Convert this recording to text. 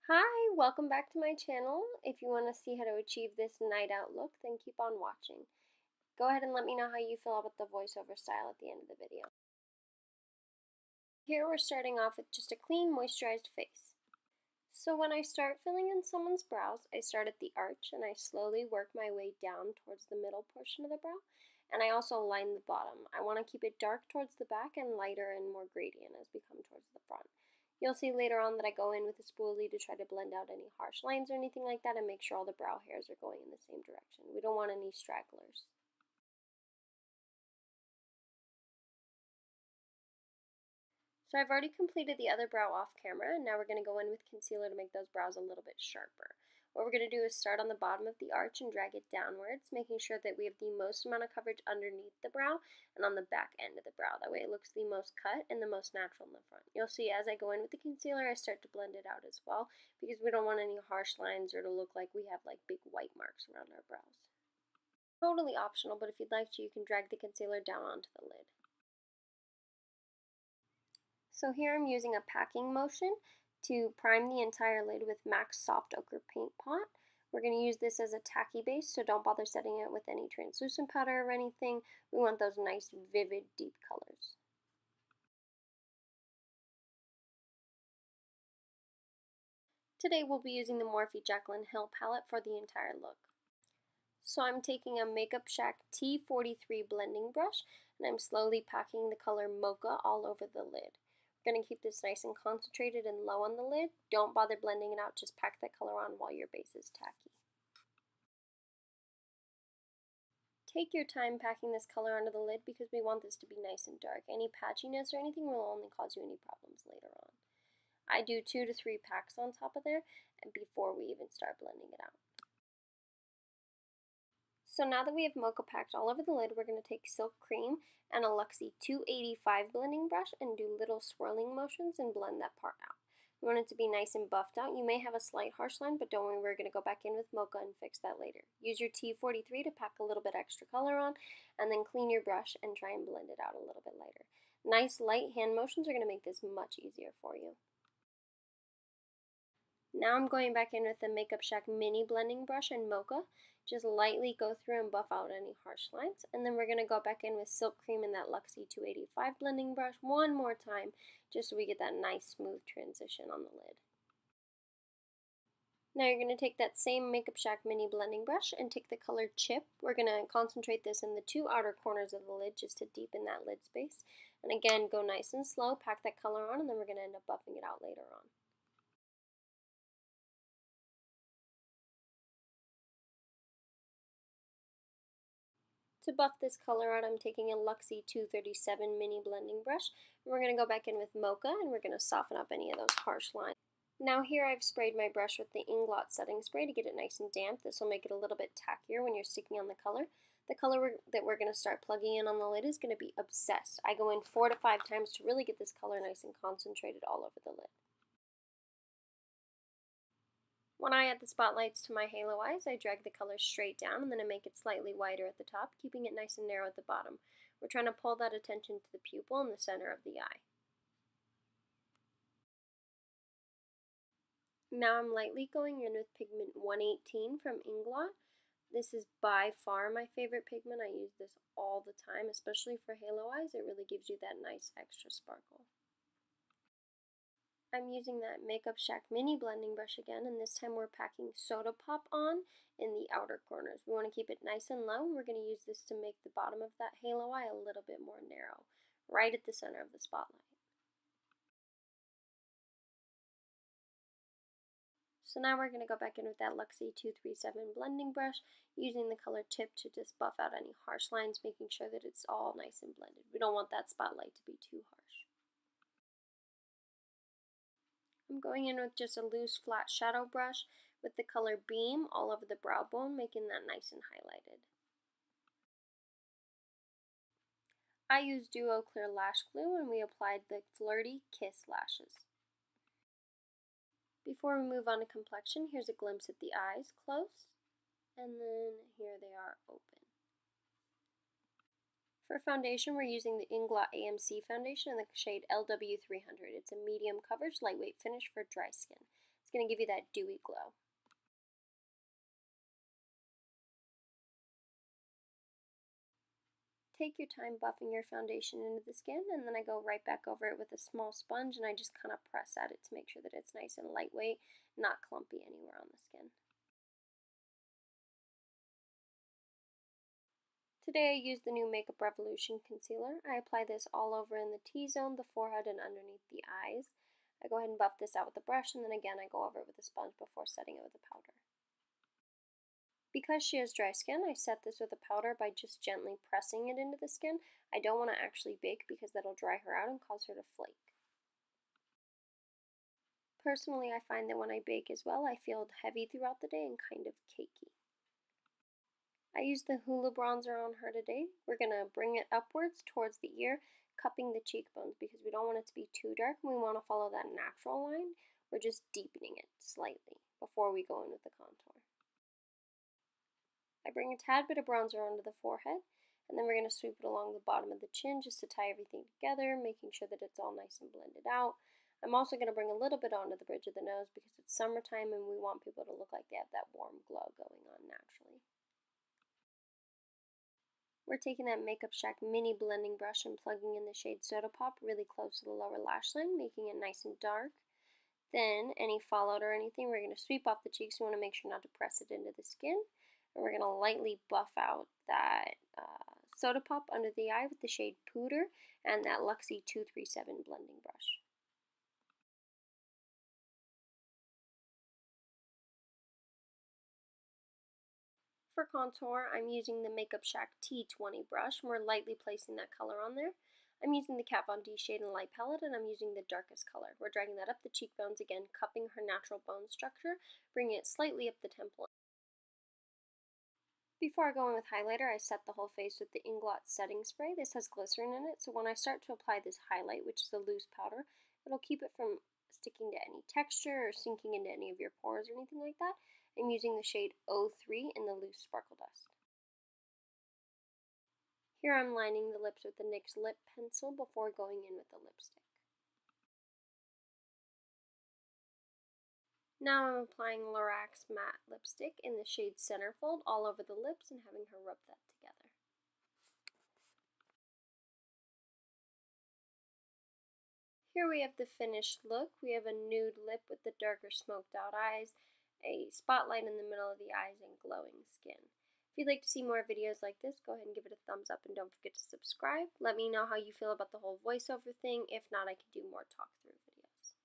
Hi, welcome back to my channel. If you want to see how to achieve this night out look, then keep on watching. Go ahead and let me know how you feel about the voiceover style at the end of the video. Here we're starting off with just a clean, moisturized face. So when I start filling in someone's brows, I start at the arch and I slowly work my way down towards the middle portion of the brow. And I also line the bottom. I want to keep it dark towards the back and lighter and more gradient as we come towards the front. You'll see later on that I go in with a spoolie to try to blend out any harsh lines or anything like that and make sure all the brow hairs are going in the same direction. We don't want any stragglers. So I've already completed the other brow off camera, and now we're going to go in with concealer to make those brows a little bit sharper. What we're going to do is start on the bottom of the arch and drag it downwards, making sure that we have the most amount of coverage underneath the brow and on the back end of the brow. That way it looks the most cut and the most natural in the front. You'll see as I go in with the concealer, I start to blend it out as well, because we don't want any harsh lines or to look like we have like big white marks around our brows. Totally optional, but if you'd like to, you can drag the concealer down onto the lid. So here I'm using a packing motion to prime the entire lid with MAC's Soft Ochre Paint Pot. We're going to use this as a tacky base, so don't bother setting it with any translucent powder or anything. We want those nice, vivid, deep colors. Today we'll be using the Morphe Jaclyn Hill palette for the entire look. So I'm taking a Makeup Shack T43 blending brush, and I'm slowly packing the color Mocha all over the lid. We're going to keep this nice and concentrated and low on the lid. Don't bother blending it out, just pack that color on while your base is tacky. Take your time packing this color onto the lid because we want this to be nice and dark. Any patchiness or anything will only cause you any problems later on. I do 2 to 3 packs on top of there and before we even start blending it out. So now that we have Mocha packed all over the lid, we're going to take Silk Cream and a Luxie 285 blending brush and do little swirling motions and blend that part out. You want it to be nice and buffed out. You may have a slight harsh line, but don't worry, we're going to go back in with Mocha and fix that later. Use your T43 to pack a little bit extra color on, and then clean your brush and try and blend it out a little bit lighter. Nice light hand motions are going to make this much easier for you. Now I'm going back in with the Makeup Shack mini blending brush and Mocha. Just lightly go through and buff out any harsh lines. And then we're going to go back in with Silk Cream and that Luxie 285 blending brush one more time, just so we get that nice smooth transition on the lid. Now you're going to take that same Makeup Shack mini blending brush and take the color Chip. We're going to concentrate this in the 2 outer corners of the lid just to deepen that lid space. And again, go nice and slow, pack that color on, and then we're going to end up buffing it out later on. To buff this color out, I'm taking a Luxie 237 mini blending brush. We're going to go back in with Mocha and we're going to soften up any of those harsh lines. Now here I've sprayed my brush with the Inglot setting spray to get it nice and damp. This will make it a little bit tackier when you're sticking on the color. The color that we're going to start plugging in on the lid is going to be Obsessed. I go in 4 to 5 times to really get this color nice and concentrated all over the lid. When I add the spotlights to my halo eyes, I drag the color straight down and then I make it slightly wider at the top, keeping it nice and narrow at the bottom. We're trying to pull that attention to the pupil in the center of the eye. Now I'm lightly going in with pigment 118 from Inglot. This is by far my favorite pigment. I use this all the time, especially for halo eyes. It really gives you that nice extra sparkle. I'm using that Makeup Shack mini blending brush again, and this time we're packing Soda Pop on in the outer corners. We want to keep it nice and low, and we're going to use this to make the bottom of that halo eye a little bit more narrow, right at the center of the spotlight. So now we're going to go back in with that Luxie 237 blending brush, using the color Chip to just buff out any harsh lines, making sure that it's all nice and blended. We don't want that spotlight to be too harsh. I'm going in with just a loose flat shadow brush with the color Beam all over the brow bone, making that nice and highlighted. I used Duo Clear Lash Glue and we applied the Flirty Kiss lashes. Before we move on to complexion, here's a glimpse at the eyes close, and then here they are open. For foundation, we're using the Inglot AMC foundation in the shade LW300. It's a medium coverage, lightweight finish for dry skin. It's going to give you that dewy glow. Take your time buffing your foundation into the skin, and then I go right back over it with a small sponge, and I just kind of press at it to make sure that it's nice and lightweight, not clumpy anywhere on the skin. Today I used the new Makeup Revolution concealer. I apply this all over in the T-zone, the forehead, and underneath the eyes. I go ahead and buff this out with a brush, and then again I go over it with a sponge before setting it with a powder. Because she has dry skin, I set this with a powder by just gently pressing it into the skin. I don't want to actually bake because that'll dry her out and cause her to flake. Personally, I find that when I bake as well, I feel heavy throughout the day and kind of cakey. I used the Hula bronzer on her today. We're going to bring it upwards towards the ear, cupping the cheekbones because we don't want it to be too dark and we want to follow that natural line. We're just deepening it slightly before we go in with the contour. I bring a tad bit of bronzer onto the forehead, and then we're going to sweep it along the bottom of the chin just to tie everything together, making sure that it's all nice and blended out. I'm also going to bring a little bit onto the bridge of the nose because it's summertime and we want people to look like they have that warm glow going on naturally. We're taking that Makeup Shack mini blending brush and plugging in the shade Soda Pop really close to the lower lash line, making it nice and dark. Then, any fallout or anything, we're going to sweep off the cheeks. We want to make sure not to press it into the skin. And we're going to lightly buff out that Soda Pop under the eye with the shade Pooter and that Luxie 237 blending brush. For contour, I'm using the Makeup Shack T20 brush, and we're lightly placing that color on there. I'm using the Kat Von D shade and light palette, and I'm using the darkest color. We're dragging that up the cheekbones again, cupping her natural bone structure, bringing it slightly up the temple. Before I go in with highlighter, I set the whole face with the Inglot setting spray. This has glycerin in it, so when I start to apply this highlight, which is a loose powder, it'll keep it from sticking to any texture or sinking into any of your pores or anything like that. I'm using the shade 03 in the loose sparkle dust. Here I'm lining the lips with the NYX lip pencil before going in with the lipstick. Now I'm applying Lorax matte lipstick in the shade Centerfold all over the lips and having her rub that together. Here we have the finished look. We have a nude lip with the darker smoked out eyes, a spotlight in the middle of the eyes, and glowing skin. If you'd like to see more videos like this, go ahead and give it a thumbs up and don't forget to subscribe. Let me know how you feel about the whole voiceover thing. If not, I can do more talk through videos.